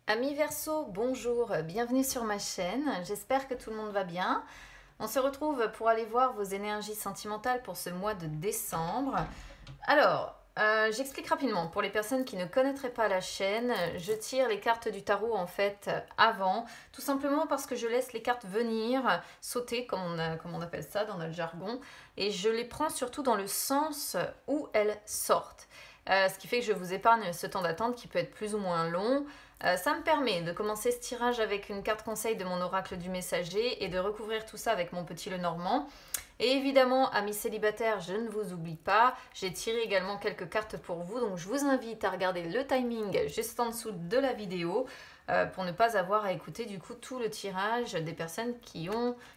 Amis Verseau, bonjour, bienvenue sur ma chaîne, j'espère que tout le monde va bien. On se retrouve pour aller voir vos énergies sentimentales pour ce mois de décembre. Alors, j'explique rapidement, pour les personnes qui ne connaîtraient pas la chaîne, je tire les cartes du tarot en fait avant, tout simplement parce que je laisse les cartes venir, sauter comme on appelle ça dans notre jargon, et je les prends surtout dans le sens où elles sortent. Ce qui fait que je vous épargne ce temps d'attente qui peut être plus ou moins long. Ça me permet de commencer ce tirage avec une carte conseil de mon oracle du messager et de recouvrir tout ça avec mon petit Lenormand. Et évidemment, amis célibataires, je ne vous oublie pas, j'ai tiré également quelques cartes pour vous, donc je vous invite à regarder le timing juste en dessous de la vidéo pour ne pas avoir à écouter du coup tout le tirage des personnes qui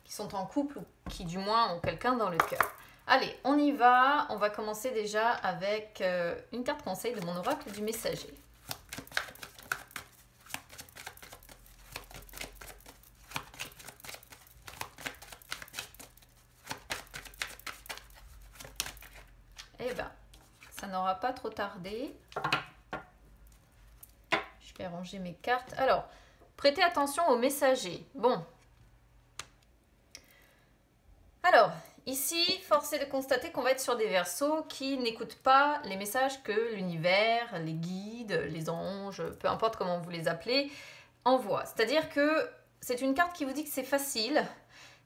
sont en couple ou qui du moins ont quelqu'un dans le cœur. Allez, on y va, on va commencer déjà avec une carte conseil de mon oracle du messager. Eh ben, ça n'aura pas trop tardé. Je vais ranger mes cartes. Alors, prêtez attention au messager. Bon. Alors, ici, force est de constater qu'on va être sur des Verseaux qui n'écoutent pas les messages que l'univers, les guides, les anges, peu importe comment vous les appelez, envoient. C'est-à-dire que c'est une carte qui vous dit que c'est facile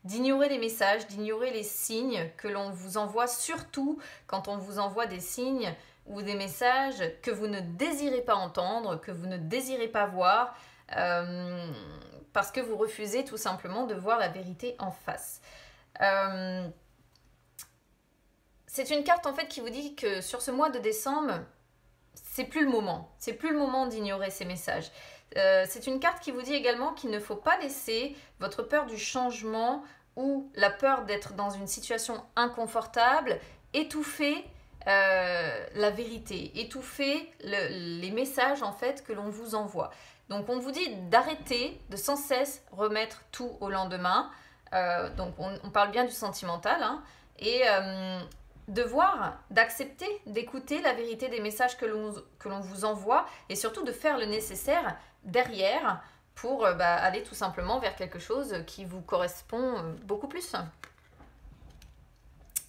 d'ignorer les messages, d'ignorer les signes que l'on vous envoie, surtout quand on vous envoie des signes ou des messages que vous ne désirez pas entendre, que vous ne désirez pas voir, parce que vous refusez tout simplement de voir la vérité en face. C'est une carte en fait qui vous dit que sur ce mois de décembre, c'est plus le moment. C'est plus le moment d'ignorer ces messages. C'est une carte qui vous dit également qu'il ne faut pas laisser votre peur du changement ou la peur d'être dans une situation inconfortable étouffer la vérité, étouffer les messages en fait que l'on vous envoie. Donc on vous dit d'arrêter de sans cesse remettre tout au lendemain. Donc on parle bien du sentimental, hein, et de voir, d'accepter, d'écouter la vérité des messages que l'on vous envoie et surtout de faire le nécessaire derrière pour aller tout simplement vers quelque chose qui vous correspond beaucoup plus.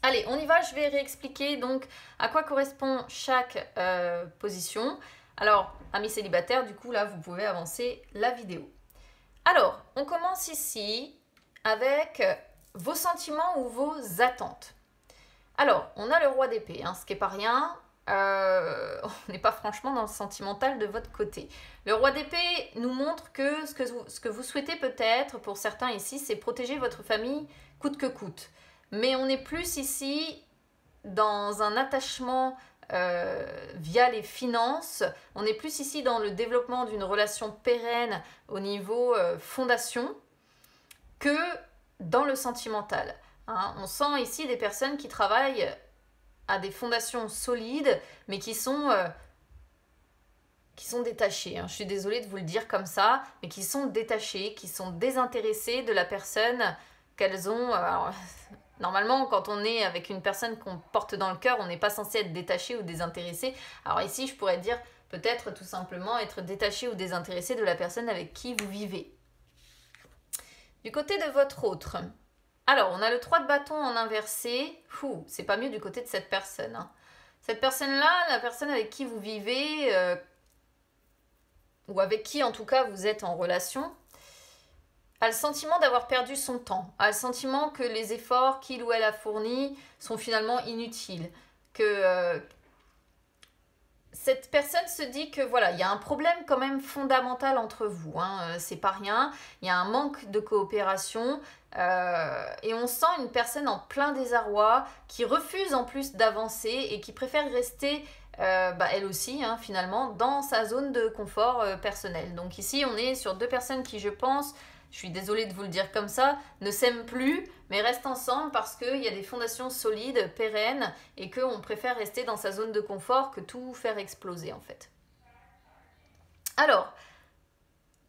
Allez, on y va, je vais réexpliquer donc à quoi correspond chaque position. Alors, amis célibataires, du coup là vous pouvez avancer la vidéo. Alors, on commence ici avec vos sentiments ou vos attentes. Alors, on a le roi d'épée, hein, ce qui n'est pas rien. On n'est pas franchement dans le sentimental de votre côté. Le roi d'épée nous montre que ce que vous souhaitez peut-être, pour certains ici, c'est protéger votre famille coûte que coûte. Mais on est plus ici dans un attachement via les finances. On est plus ici dans le développement d'une relation pérenne au niveau fondation que dans le sentimental. Hein, on sent ici des personnes qui travaillent à des fondations solides, mais qui sont détachées. Hein. Je suis désolée de vous le dire comme ça, mais qui sont détachées, qui sont désintéressées de la personne qu'elles ont. Alors, normalement, quand on est avec une personne qu'on porte dans le cœur, on n'est pas censé être détaché ou désintéressé. Alors ici, je pourrais dire peut-être tout simplement être détaché ou désintéressé de la personne avec qui vous vivez. Du côté de votre autre, alors on a le 3 de bâton en inversé, c'est pas mieux du côté de cette personne. Hein. Cette personne-là, la personne avec qui vous vivez, ou avec qui en tout cas vous êtes en relation, a le sentiment d'avoir perdu son temps, a le sentiment que les efforts qu'il ou elle a fournis sont finalement inutiles, que cette personne se dit que voilà, il y a un problème quand même fondamental entre vous, hein, c'est pas rien, il y a un manque de coopération et on sent une personne en plein désarroi qui refuse en plus d'avancer et qui préfère rester elle aussi hein, finalement dans sa zone de confort personnel. Donc ici on est sur deux personnes qui je pense, je suis désolée de vous le dire comme ça, ne s'aiment plus, mais restent ensemble parce qu'il y a des fondations solides, pérennes, et qu'on préfère rester dans sa zone de confort que tout faire exploser en fait. Alors,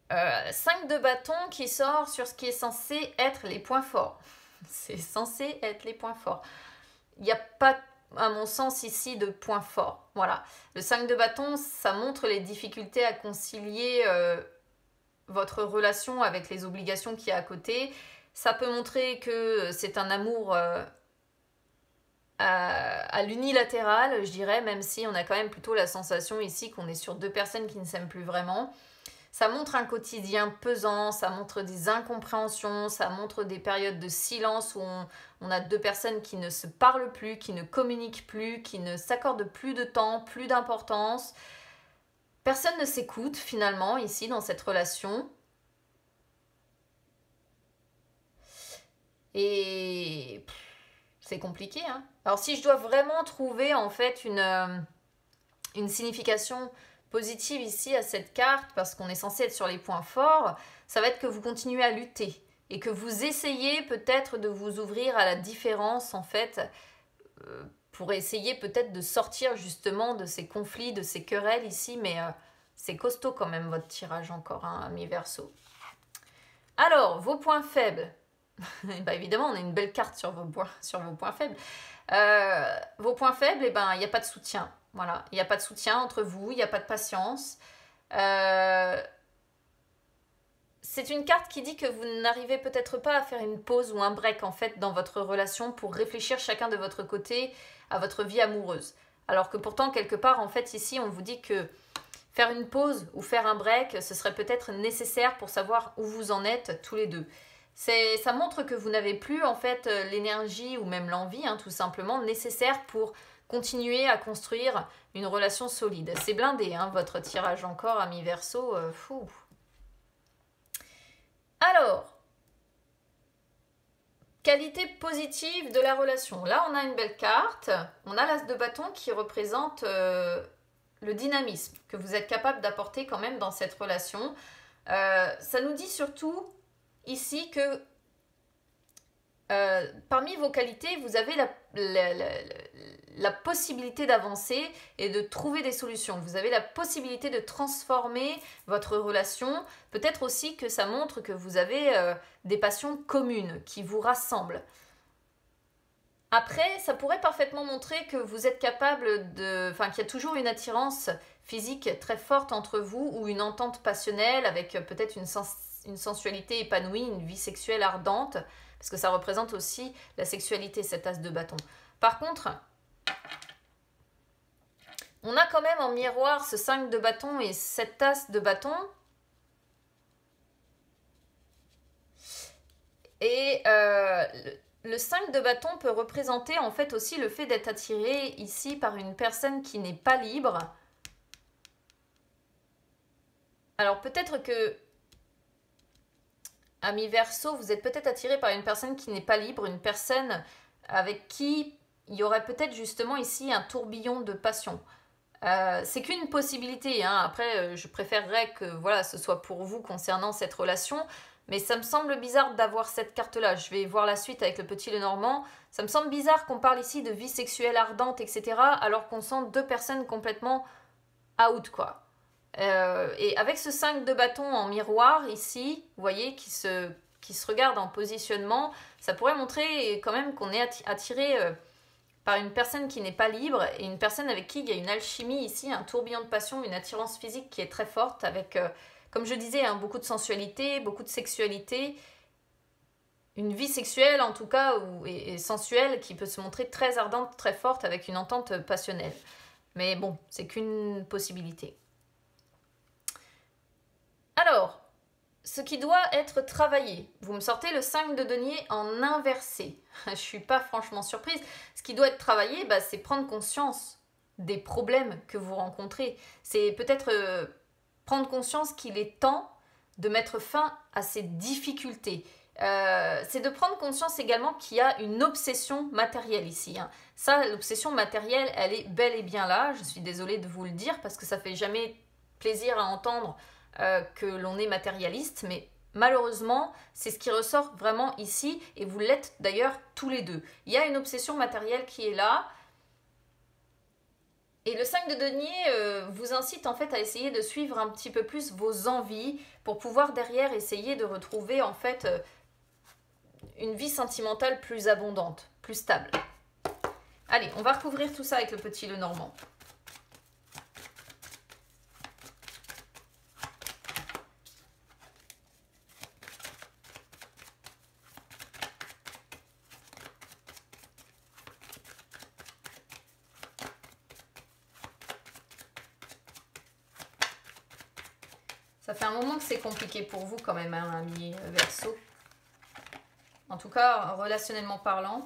5 de bâton qui sort sur ce qui est censé être les points forts. C'est censé être les points forts. Il n'y a pas, à mon sens, ici de points forts. Voilà. Le 5 de bâton, ça montre les difficultés à concilier votre relation avec les obligations qu'il y a à côté. Ça peut montrer que c'est un amour à l'unilatéral, je dirais, même si on a quand même plutôt la sensation ici qu'on est sur deux personnes qui ne s'aiment plus vraiment. Ça montre un quotidien pesant, ça montre des incompréhensions, ça montre des périodes de silence où on a deux personnes qui ne se parlent plus, qui ne communiquent plus, qui ne s'accordent plus de temps, plus d'importance. Personne ne s'écoute finalement ici dans cette relation. Et c'est compliqué, hein. Alors si je dois vraiment trouver en fait une signification positive ici à cette carte, parce qu'on est censé être sur les points forts, ça va être que vous continuez à lutter et que vous essayez peut-être de vous ouvrir à la différence en fait, pour essayer peut-être de sortir justement de ces conflits, de ces querelles ici, mais c'est costaud quand même votre tirage encore, hein, ami Verseau. Alors, vos points faibles. Bah, évidemment, on a une belle carte sur vos points faibles. Vos points faibles, il n'y a pas de soutien. Voilà, il n'y a pas de soutien entre vous, il n'y a pas de patience. C'est une carte qui dit que vous n'arrivez peut-être pas à faire une pause ou un break en fait dans votre relation pour réfléchir chacun de votre côté à votre vie amoureuse. Alors que pourtant, quelque part, en fait, ici, on vous dit que faire une pause ou faire un break, ce serait peut-être nécessaire pour savoir où vous en êtes tous les deux. Ça montre que vous n'avez plus en fait l'énergie ou même l'envie, hein, tout simplement, nécessaire pour continuer à construire une relation solide. C'est blindé, hein, votre tirage encore, ami Verseau. Fou. Alors, qualité positive de la relation. Là, on a une belle carte. On a l'as de bâton qui représente le dynamisme que vous êtes capable d'apporter quand même dans cette relation. Ça nous dit surtout ici que parmi vos qualités, vous avez la possibilité d'avancer et de trouver des solutions. Vous avez la possibilité de transformer votre relation. Peut-être aussi que ça montre que vous avez des passions communes qui vous rassemblent. Après, ça pourrait parfaitement montrer que vous êtes capable de... Enfin, qu'il y a toujours une attirance physique très forte entre vous ou une entente passionnelle avec peut-être une sensualité épanouie, une vie sexuelle ardente, parce que ça représente aussi la sexualité, cet as de bâton. Par contre, on a quand même en miroir ce 5 de bâton et cet as de bâton. Et le 5 de bâton peut représenter en fait aussi le fait d'être attiré ici par une personne qui n'est pas libre. Alors peut-être que, ami Verseau, vous êtes peut-être attiré par une personne qui n'est pas libre, une personne avec qui il y aurait peut-être justement ici un tourbillon de passion. C'est qu'une possibilité, hein. Après, je préférerais que voilà, ce soit pour vous concernant cette relation, mais ça me semble bizarre d'avoir cette carte-là. Je vais voir la suite avec le petit Lenormand. Ça me semble bizarre qu'on parle ici de vie sexuelle ardente, etc., alors qu'on sent deux personnes complètement out, quoi. Et avec ce 5 de bâton en miroir ici, vous voyez, qui se regarde en positionnement, ça pourrait montrer quand même qu'on est attiré par une personne qui n'est pas libre et une personne avec qui il y a une alchimie ici, un tourbillon de passion, une attirance physique qui est très forte avec, comme je disais, hein, beaucoup de sensualité, beaucoup de sexualité, une vie sexuelle en tout cas et sensuelle qui peut se montrer très ardente, très forte avec une entente passionnelle. Mais bon, c'est qu'une possibilité. Alors, ce qui doit être travaillé. Vous me sortez le 5 de denier en inversé. Je ne suis pas franchement surprise. Ce qui doit être travaillé, c'est prendre conscience des problèmes que vous rencontrez. C'est peut-être prendre conscience qu'il est temps de mettre fin à ces difficultés. C'est de prendre conscience également qu'il y a une obsession matérielle ici, hein. Ça, l'obsession matérielle, elle est bel et bien là. Je suis désolée de vous le dire parce que ça fait jamais plaisir à entendre que l'on est matérialiste, mais malheureusement, c'est ce qui ressort vraiment ici, et vous l'êtes d'ailleurs tous les deux. Il y a une obsession matérielle qui est là, et le 5 de denier vous incite en fait à essayer de suivre un petit peu plus vos envies, pour pouvoir derrière essayer de retrouver en fait une vie sentimentale plus abondante, plus stable. Allez, on va recouvrir tout ça avec le petit Lenormand. Ça fait un moment que c'est compliqué pour vous quand même, hein, ami Verseau. En tout cas, relationnellement parlant.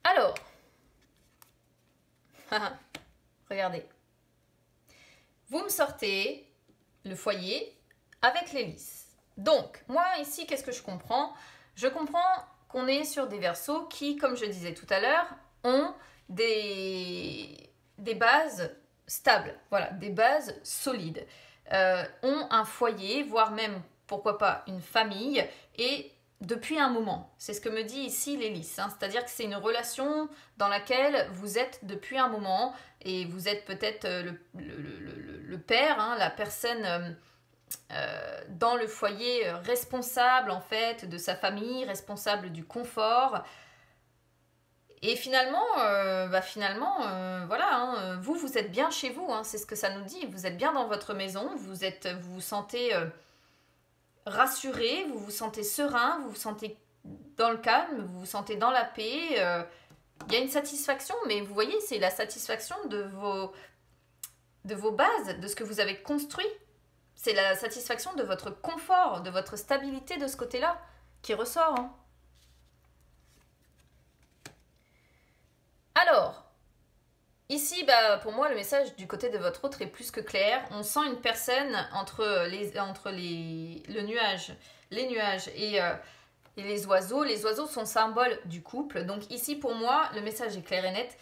Alors, regardez. Vous me sortez le foyer avec l'hélice. Donc, moi ici, qu'est-ce que je comprends? Je comprends qu'on est sur des Verseaux qui, comme je disais tout à l'heure, ont des bases stables, voilà, des bases solides, ont un foyer, voire même, pourquoi pas, une famille, et depuis un moment. C'est ce que me dit ici l'hélice, hein, c'est-à-dire que c'est une relation dans laquelle vous êtes depuis un moment, et vous êtes peut-être le père, hein, la personne dans le foyer responsable en fait de sa famille, responsable du confort. Et finalement, voilà, hein, vous êtes bien chez vous, hein, c'est ce que ça nous dit. Vous êtes bien dans votre maison, vous vous sentez rassuré, vous vous sentez serein, vous vous sentez dans le calme, vous vous sentez dans la paix. Il y a une satisfaction, mais vous voyez, c'est la satisfaction de vos bases, de ce que vous avez construit. C'est la satisfaction de votre confort, de votre stabilité de ce côté-là qui ressort. Hein. Alors, ici, pour moi, le message du côté de votre autre est plus que clair. On sent une personne entre le nuage, les nuages et les oiseaux. Les oiseaux sont symbole du couple. Donc ici, pour moi, le message est clair et net.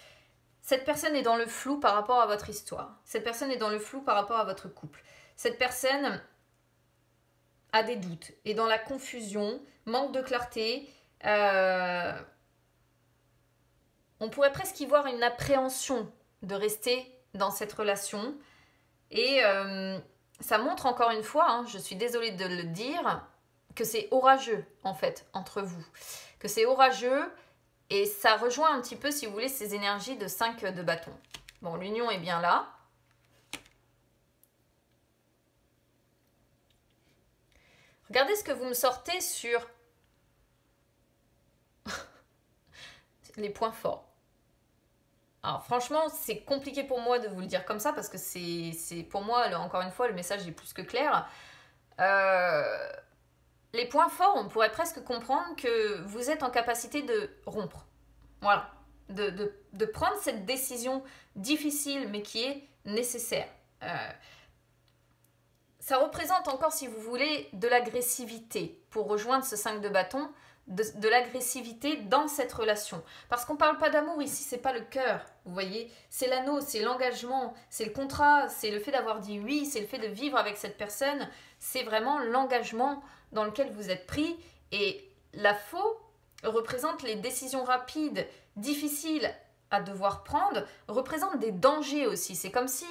Cette personne est dans le flou par rapport à votre histoire. Cette personne est dans le flou par rapport à votre couple. Cette personne a des doutes, est dans la confusion, manque de clarté. On pourrait presque y voir une appréhension de rester dans cette relation. Et ça montre encore une fois, hein, je suis désolée de le dire, que c'est orageux en fait entre vous. Que c'est orageux et ça rejoint un petit peu, si vous voulez, ces énergies de 5 de bâton. Bon, l'union est bien là. Regardez ce que vous me sortez sur les points forts. Alors franchement, c'est compliqué pour moi de vous le dire comme ça parce que c'est pour moi, encore une fois, le message est plus que clair. Les points forts, on pourrait presque comprendre que vous êtes en capacité de rompre. Voilà. De prendre cette décision difficile mais qui est nécessaire. Ça représente encore, si vous voulez, de l'agressivité pour rejoindre ce 5 de bâton, de l'agressivité dans cette relation. Parce qu'on ne parle pas d'amour ici, c'est pas le cœur, vous voyez. C'est l'anneau, c'est l'engagement, c'est le contrat, c'est le fait d'avoir dit oui, c'est le fait de vivre avec cette personne. C'est vraiment l'engagement dans lequel vous êtes pris. Et la faux représente les décisions rapides, difficiles à devoir prendre, représente des dangers aussi. C'est comme si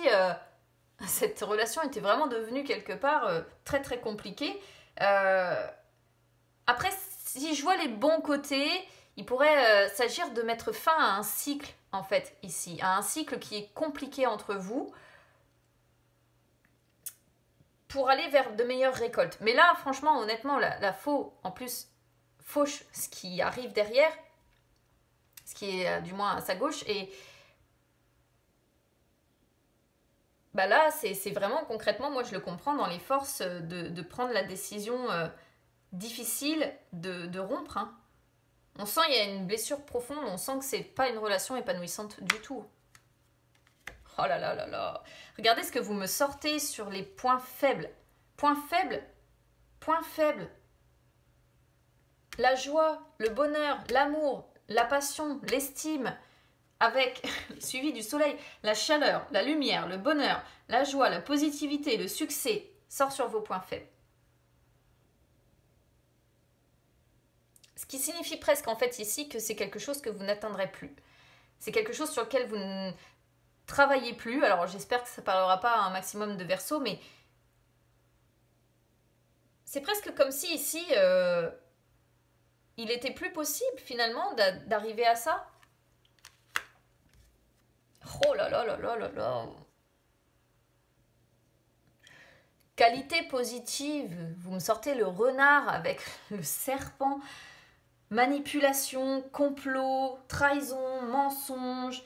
cette relation était vraiment devenue quelque part très très compliquée. Après, si je vois les bons côtés, il pourrait s'agir de mettre fin à un cycle, en fait, ici. À un cycle qui est compliqué entre vous pour aller vers de meilleures récoltes. Mais là, franchement, honnêtement, la faux, en plus, fauche ce qui arrive derrière, ce qui est du moins à sa gauche, et là, c'est vraiment concrètement, moi je le comprends, dans les forces de prendre la décision difficile de rompre. Hein. On sent qu'il y a une blessure profonde, on sent que c'est pas une relation épanouissante du tout. Oh là là là là. Regardez ce que vous me sortez sur les points faibles. Points faibles. Points faibles. La joie, le bonheur, l'amour, la passion, l'estime, avec suivi du soleil, la chaleur, la lumière, le bonheur, la joie, la positivité, le succès, sort sur vos points faibles. Ce qui signifie presque en fait ici que c'est quelque chose que vous n'atteindrez plus. C'est quelque chose sur lequel vous ne travaillez plus. Alors j'espère que ça ne parlera pas à un maximum de Verseau, mais c'est presque comme si ici, il était plus possible finalement d'arriver à ça. Oh là là là là là là. Qualité positive, vous me sortez le renard avec le serpent. Manipulation, complot, trahison, mensonge,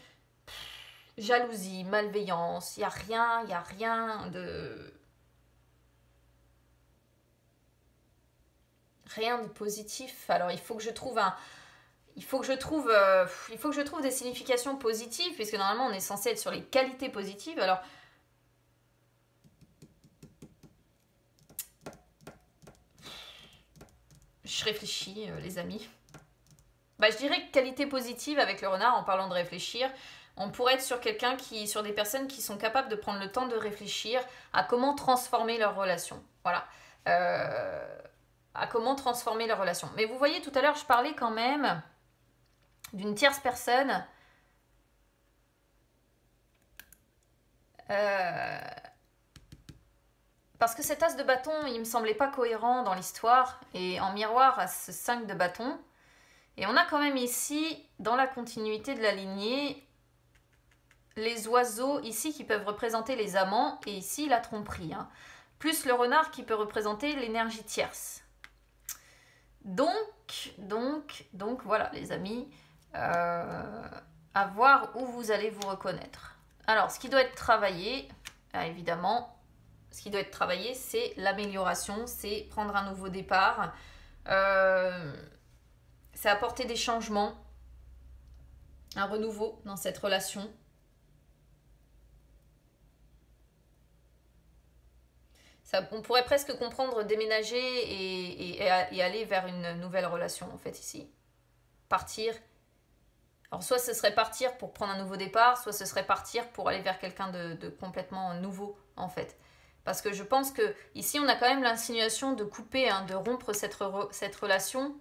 jalousie, malveillance. Il n'y a rien de... Rien de positif. Alors il faut que je trouve des significations positives, puisque normalement on est censé être sur les qualités positives. Alors je réfléchis, les amis. Je dirais que qualité positive avec le renard, en parlant de réfléchir, on pourrait être sur des personnes qui sont capables de prendre le temps de réfléchir à comment transformer leur relation. Voilà. À comment transformer leur relation. Mais vous voyez, tout à l'heure, je parlais quand même d'une tierce personne. Parce que cet as de bâton, il me semblait pas cohérent dans l'histoire, et en miroir à ce 5 de bâton. Et on a quand même ici, dans la continuité de la lignée, les oiseaux ici qui peuvent représenter les amants, et ici la tromperie. Hein. Plus le renard qui peut représenter l'énergie tierce. Donc voilà les amis, à voir où vous allez vous reconnaître. Alors, ce qui doit être travaillé, évidemment, ce qui doit être travaillé, c'est l'amélioration, c'est prendre un nouveau départ, c'est apporter des changements, un renouveau dans cette relation. Ça, on pourrait presque comprendre déménager et aller vers une nouvelle relation, en fait, ici. Partir. Alors, soit ce serait partir pour prendre un nouveau départ, soit ce serait partir pour aller vers quelqu'un de complètement nouveau, en fait. Parce que je pense que ici on a quand même l'insinuation de couper, hein, de rompre cette relation.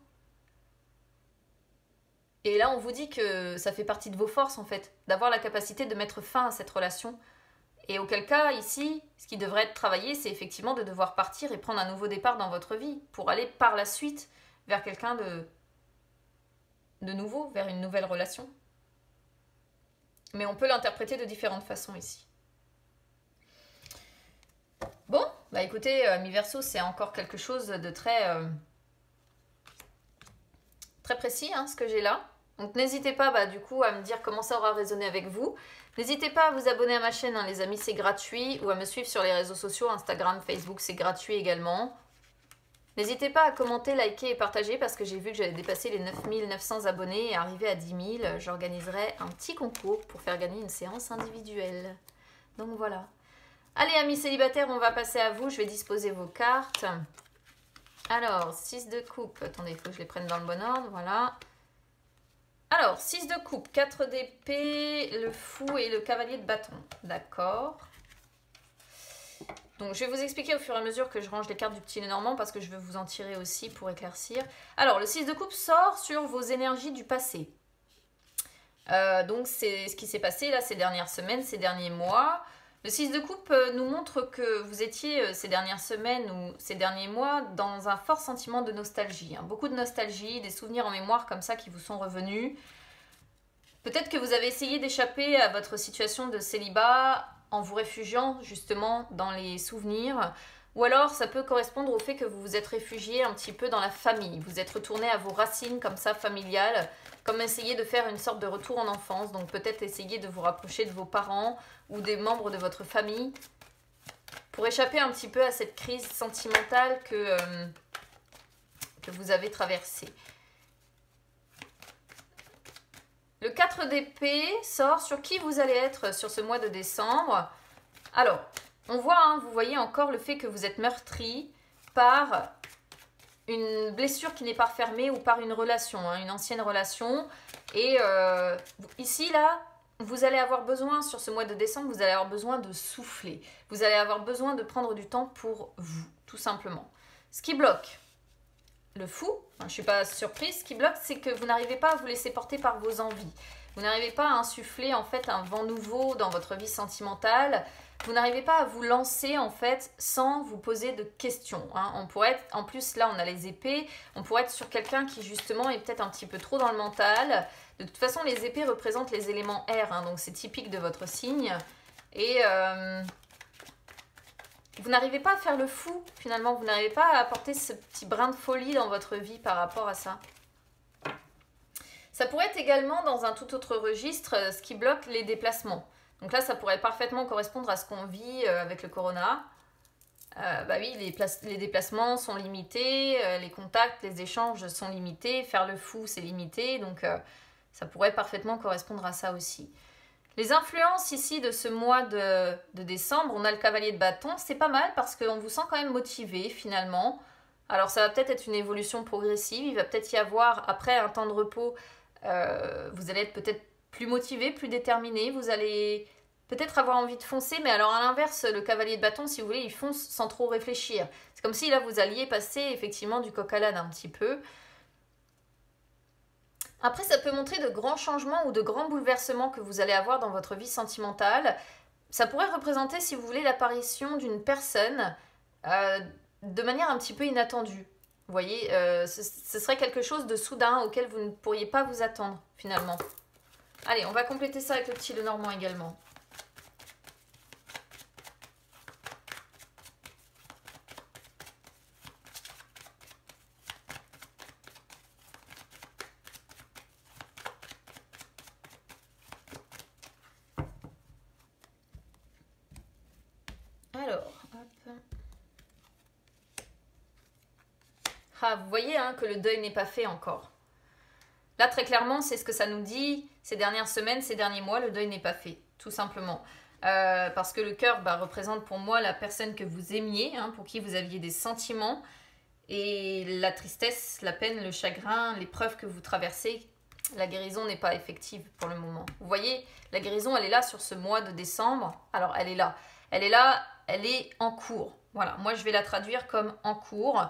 Et là, on vous dit que ça fait partie de vos forces, en fait, d'avoir la capacité de mettre fin à cette relation. Et auquel cas, ici, ce qui devrait être travaillé, c'est effectivement de devoir partir et prendre un nouveau départ dans votre vie pour aller par la suite vers quelqu'un de nouveau, vers une nouvelle relation. Mais on peut l'interpréter de différentes façons ici. Bon, écoutez, mi-verso, c'est encore quelque chose de très précis, hein, ce que j'ai là. Donc n'hésitez pas du coup à me dire comment ça aura résonné avec vous. N'hésitez pas à vous abonner à ma chaîne, hein, les amis, c'est gratuit. Ou à me suivre sur les réseaux sociaux, Instagram, Facebook, c'est gratuit également. N'hésitez pas à commenter, liker et partager parce que j'ai vu que j'allais dépasser les 9900 abonnés et arriver à 10 000. J'organiserai un petit concours pour faire gagner une séance individuelle. Donc voilà. Allez, amis célibataires, on va passer à vous. Je vais disposer vos cartes. Alors, 6 de coupe. Attendez, il faut que je les prenne dans le bon ordre. Voilà. Alors, 6 de coupe, 4 d'épée, le fou et le cavalier de bâton. D'accord. Donc, je vais vous expliquer au fur et à mesure que je range les cartes du petit Lenormand parce que je veux vous en tirer aussi pour éclaircir. Alors, le 6 de coupe sort sur vos énergies du passé. Donc, c'est ce qui s'est passé là ces dernières semaines, ces derniers mois. Le 6 de coupe nous montre que vous étiez ces dernières semaines ou ces derniers mois dans un fort sentiment de nostalgie. Hein. Beaucoup de nostalgie, des souvenirs en mémoire comme ça qui vous sont revenus. Peut-être que vous avez essayé d'échapper à votre situation de célibat en vous réfugiant justement dans les souvenirs. Ou alors ça peut correspondre au fait que vous vous êtes réfugié un petit peu dans la famille. Vous êtes retourné à vos racines comme ça, familiales. Comme essayer de faire une sorte de retour en enfance. Donc peut-être essayer de vous rapprocher de vos parents ou des membres de votre famille pour échapper un petit peu à cette crise sentimentale que vous avez traversée. Le 4 d'épée sort sur qui vous allez être sur ce mois de décembre. Alors, on voit, hein, vous voyez encore le fait que vous êtes meurtri par une blessure qui n'est pas refermée ou par une relation, hein, une ancienne relation. Et ici, là, vous allez avoir besoin, sur ce mois de décembre, vous allez avoir besoin de souffler. Vous allez avoir besoin de prendre du temps pour vous, tout simplement. Ce qui bloque, le fou, je ne suis pas surprise, ce qui bloque, c'est que vous n'arrivez pas à vous laisser porter par vos envies. Vous n'arrivez pas à insuffler, en fait, un vent nouveau dans votre vie sentimentale. Vous n'arrivez pas à vous lancer, en fait, sans vous poser de questions. Hein. On pourrait être, en plus, là, on a les épées. On pourrait être sur quelqu'un qui, justement, est peut-être un petit peu trop dans le mental. De toute façon, les épées représentent les éléments air. Hein, donc, c'est typique de votre signe. Et vous n'arrivez pas à faire le fou, finalement. Vous n'arrivez pas à apporter ce petit brin de folie dans votre vie par rapport à ça. Ça pourrait être également, dans un tout autre registre, ce qui bloque les déplacements. Donc là, ça pourrait parfaitement correspondre à ce qu'on vit avec le corona. Bah oui, les déplacements sont limités, les contacts, les échanges sont limités, faire le fou, c'est limité. Donc ça pourrait parfaitement correspondre à ça aussi. Les influences ici de ce mois de décembre, on a le cavalier de bâton, c'est pas mal parce qu'on vous sent quand même motivé finalement. Alors ça va peut-être être une évolution progressive, il va peut-être y avoir, après un temps de repos, vous allez être peut-être plus motivé, plus déterminé, vous allez peut-être avoir envie de foncer, mais alors à l'inverse, le cavalier de bâton, si vous voulez, il fonce sans trop réfléchir. C'est comme si là vous alliez passer effectivement du coq à l'âne un petit peu. Après, ça peut montrer de grands changements ou de grands bouleversements que vous allez avoir dans votre vie sentimentale. Ça pourrait représenter, si vous voulez, l'apparition d'une personne de manière un petit peu inattendue. Vous voyez, ce serait quelque chose de soudain auquel vous ne pourriez pas vous attendre, finalement. Allez, on va compléter ça avec le petit Lenormand également. Alors, hop. Ah, vous voyez hein, que le deuil n'est pas fait encore. Là, très clairement, c'est ce que ça nous dit ces dernières semaines, ces derniers mois, le deuil n'est pas fait, tout simplement. Parce que le cœur représente pour moi la personne que vous aimiez, hein, pour qui vous aviez des sentiments. Et la tristesse, la peine, le chagrin, l'épreuve que vous traversez, la guérison n'est pas effective pour le moment. Vous voyez, la guérison, elle est là sur ce mois de décembre. Alors, elle est là. Elle est là, elle est en cours. Voilà, moi, je vais la traduire comme en cours.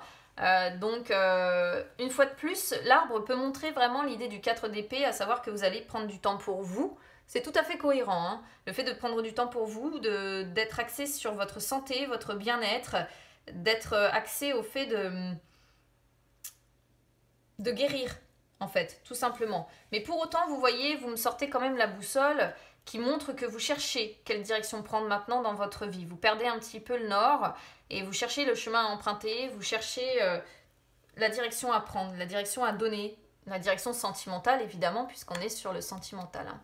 Donc, une fois de plus, l'arbre peut montrer vraiment l'idée du 4 d'épée, à savoir que vous allez prendre du temps pour vous. C'est tout à fait cohérent. Hein. Le fait de prendre du temps pour vous, d'être axé sur votre santé, votre bien-être, d'être axé au fait de guérir, en fait, tout simplement. Mais pour autant, vous voyez, vous me sortez quand même la boussole qui montre que vous cherchez quelle direction prendre maintenant dans votre vie. Vous perdez un petit peu le nord et vous cherchez le chemin à emprunter, vous cherchez la direction à prendre, la direction à donner, la direction sentimentale évidemment, puisqu'on est sur le sentimental. Hein.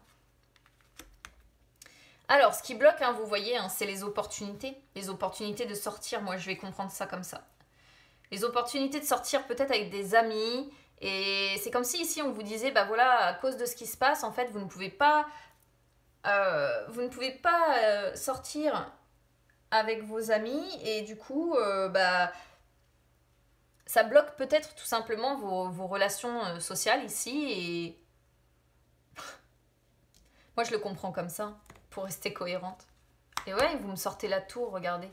Alors, ce qui bloque, hein, vous voyez, hein, c'est les opportunités de sortir. Moi, je vais comprendre ça comme ça. Les opportunités de sortir peut-être avec des amis. Et c'est comme si ici, on vous disait, bah voilà, à cause de ce qui se passe, en fait, vous ne pouvez pas sortir avec vos amis. Et du coup, ça bloque peut-être tout simplement vos relations sociales ici. Et moi, je le comprends comme ça. Pour rester cohérente. Et ouais, vous me sortez la tour, regardez.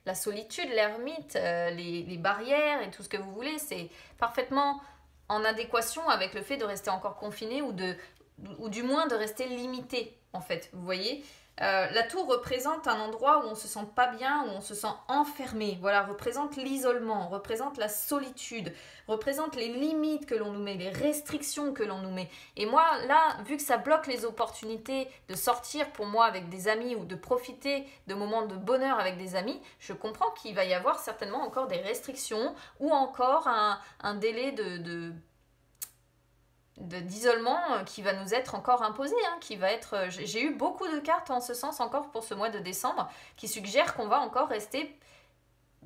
La solitude, l'ermite, les barrières et tout ce que vous voulez, c'est parfaitement en adéquation avec le fait de rester encore confiné ou du moins de rester limité, en fait, vous voyez. La tour représente un endroit où on se sent pas bien, où on se sent enfermé. Voilà, représente l'isolement, représente la solitude, représente les limites que l'on nous met, les restrictions que l'on nous met. Et moi, là, vu que ça bloque les opportunités de sortir pour moi avec des amis ou de profiter de moments de bonheur avec des amis, je comprends qu'il va y avoir certainement encore des restrictions ou encore un délai d'isolement qui va nous être encore imposé, hein, qui va être... J'ai eu beaucoup de cartes en ce sens encore pour ce mois de décembre qui suggèrent qu'on va encore rester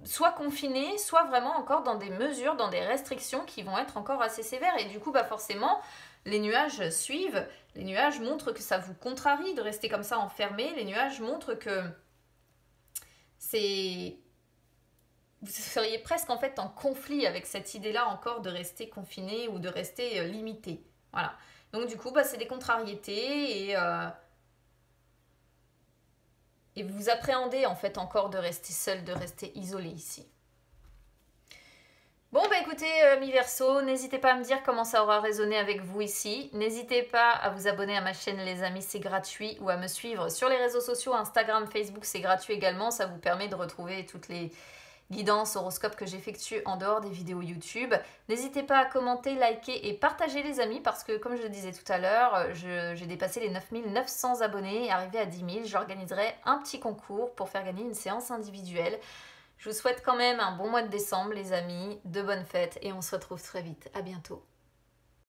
soit confiné, soit vraiment encore dans des mesures, dans des restrictions qui vont être encore assez sévères. Et du coup, forcément, les nuages suivent. Les nuages montrent que ça vous contrarie de rester comme ça enfermé. Les nuages montrent que vous seriez presque en fait en conflit avec cette idée-là encore de rester confiné ou de rester limité. Voilà. Donc du coup, c'est des contrariétés et vous appréhendez en fait encore de rester seul, de rester isolé ici. Bon, écoutez, mi-verso, n'hésitez pas à me dire comment ça aura résonné avec vous ici. N'hésitez pas à vous abonner à ma chaîne, les amis, c'est gratuit. Ou à me suivre sur les réseaux sociaux, Instagram, Facebook, c'est gratuit également. Ça vous permet de retrouver toutes les guidance, horoscope que j'effectue en dehors des vidéos YouTube. N'hésitez pas à commenter, liker et partager les amis parce que comme je le disais tout à l'heure, j'ai dépassé les 9900 abonnés et arrivé à 10 000, j'organiserai un petit concours pour faire gagner une séance individuelle. Je vous souhaite quand même un bon mois de décembre les amis, de bonnes fêtes et on se retrouve très vite. À bientôt.